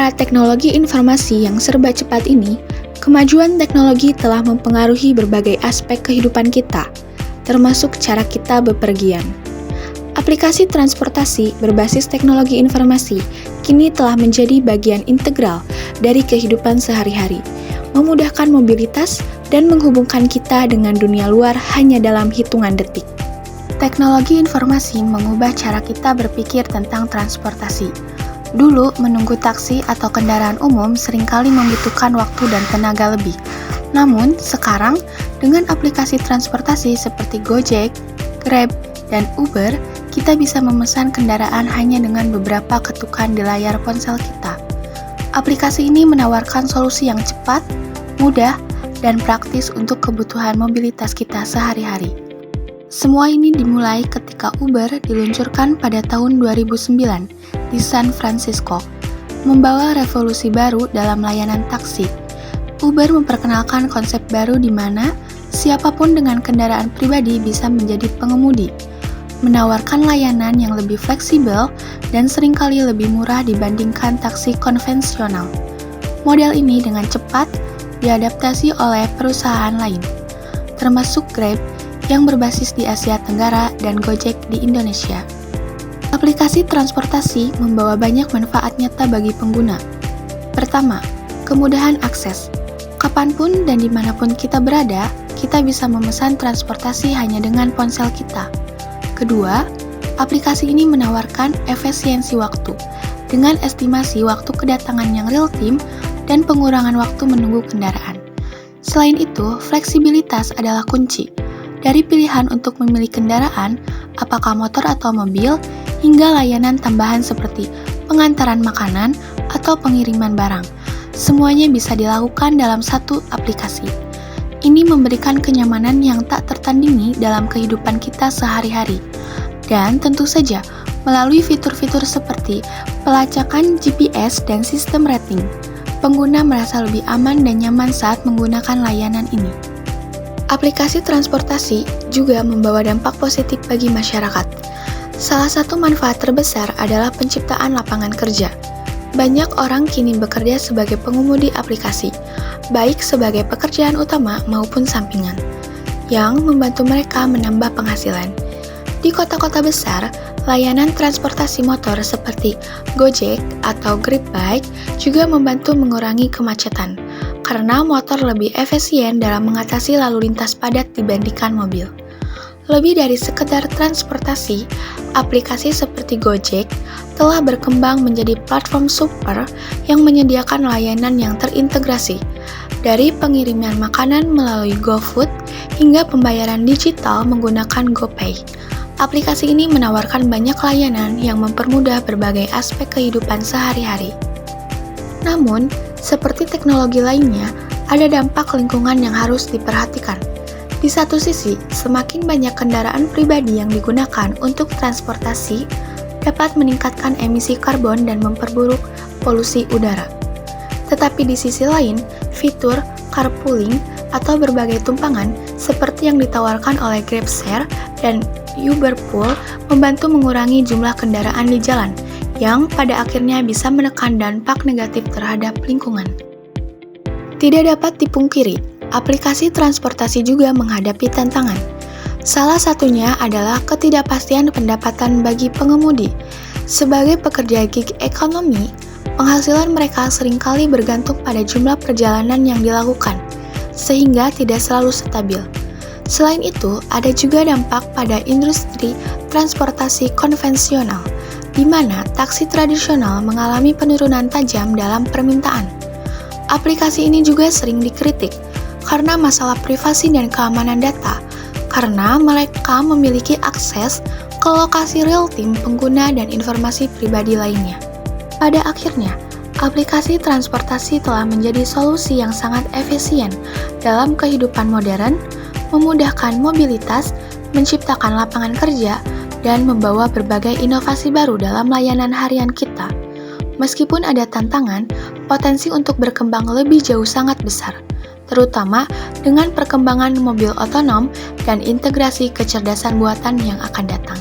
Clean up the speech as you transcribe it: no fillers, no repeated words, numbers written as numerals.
era teknologi informasi yang serba cepat ini, kemajuan teknologi telah mempengaruhi berbagai aspek kehidupan kita, termasuk cara kita bepergian. Aplikasi transportasi berbasis teknologi informasi kini telah menjadi bagian integral dari kehidupan sehari-hari, memudahkan mobilitas dan menghubungkan kita dengan dunia luar hanya dalam hitungan detik. Teknologi informasi mengubah cara kita berpikir tentang transportasi. Dulu, menunggu taksi atau kendaraan umum seringkali membutuhkan waktu dan tenaga lebih. Namun, sekarang, dengan aplikasi transportasi seperti Gojek, Grab, dan Uber, kita bisa memesan kendaraan hanya dengan beberapa ketukan di layar ponsel kita. Aplikasi ini menawarkan solusi yang cepat, mudah, dan praktis untuk kebutuhan mobilitas kita sehari-hari. Semua ini dimulai ketika Uber diluncurkan pada tahun 2009 di San Francisco, membawa revolusi baru dalam layanan taksi. Uber memperkenalkan konsep baru di mana siapapun dengan kendaraan pribadi bisa menjadi pengemudi, menawarkan layanan yang lebih fleksibel dan seringkali lebih murah dibandingkan taksi konvensional. Model ini dengan cepat diadaptasi oleh perusahaan lain, termasuk Grab yang berbasis di Asia Tenggara dan Gojek di Indonesia. Aplikasi transportasi membawa banyak manfaat nyata bagi pengguna. Pertama, kemudahan akses. Kapanpun dan dimanapun kita berada, kita bisa memesan transportasi hanya dengan ponsel kita. Kedua, aplikasi ini menawarkan efisiensi waktu, dengan estimasi waktu kedatangan yang real-time dan pengurangan waktu menunggu kendaraan. Selain itu, fleksibilitas adalah kunci. Dari pilihan untuk memilih kendaraan, apakah motor atau mobil, hingga layanan tambahan seperti pengantaran makanan atau pengiriman barang. Semuanya bisa dilakukan dalam satu aplikasi. Ini memberikan kenyamanan yang tak tertandingi dalam kehidupan kita sehari-hari. Dan tentu saja, melalui fitur-fitur seperti pelacakan GPS dan sistem rating, pengguna merasa lebih aman dan nyaman saat menggunakan layanan ini. Aplikasi transportasi juga membawa dampak positif bagi masyarakat. Salah satu manfaat terbesar adalah penciptaan lapangan kerja. Banyak orang kini bekerja sebagai pengemudi aplikasi, baik sebagai pekerjaan utama maupun sampingan, yang membantu mereka menambah penghasilan. Di kota-kota besar, layanan transportasi motor seperti Gojek atau Grab juga membantu mengurangi kemacetan, karena motor lebih efisien dalam mengatasi lalu lintas padat dibandingkan mobil. Lebih dari sekedar transportasi, aplikasi seperti Gojek telah berkembang menjadi platform super yang menyediakan layanan yang terintegrasi, dari pengiriman makanan melalui GoFood hingga pembayaran digital menggunakan GoPay. Aplikasi ini menawarkan banyak layanan yang mempermudah berbagai aspek kehidupan sehari-hari. Namun, seperti teknologi lainnya, ada dampak lingkungan yang harus diperhatikan. Di satu sisi, semakin banyak kendaraan pribadi yang digunakan untuk transportasi dapat meningkatkan emisi karbon dan memperburuk polusi udara. Tetapi di sisi lain, fitur carpooling atau berbagai tumpangan seperti yang ditawarkan oleh GrabShare dan Uberpool membantu mengurangi jumlah kendaraan di jalan, yang pada akhirnya bisa menekan dampak negatif terhadap lingkungan. Tidak dapat dipungkiri, aplikasi transportasi juga menghadapi tantangan. Salah satunya adalah ketidakpastian pendapatan bagi pengemudi. Sebagai pekerja gig ekonomi, penghasilan mereka seringkali bergantung pada jumlah perjalanan yang dilakukan, sehingga tidak selalu stabil. Selain itu, ada juga dampak pada industri transportasi konvensional, di mana taksi tradisional mengalami penurunan tajam dalam permintaan. Aplikasi ini juga sering dikritik karena masalah privasi dan keamanan data, karena mereka memiliki akses ke lokasi real-time pengguna dan informasi pribadi lainnya. Pada akhirnya, aplikasi transportasi telah menjadi solusi yang sangat efisien dalam kehidupan modern, memudahkan mobilitas, menciptakan lapangan kerja, dan membawa berbagai inovasi baru dalam layanan harian kita. Meskipun ada tantangan, potensi untuk berkembang lebih jauh sangat besar, terutama dengan perkembangan mobil otonom dan integrasi kecerdasan buatan yang akan datang.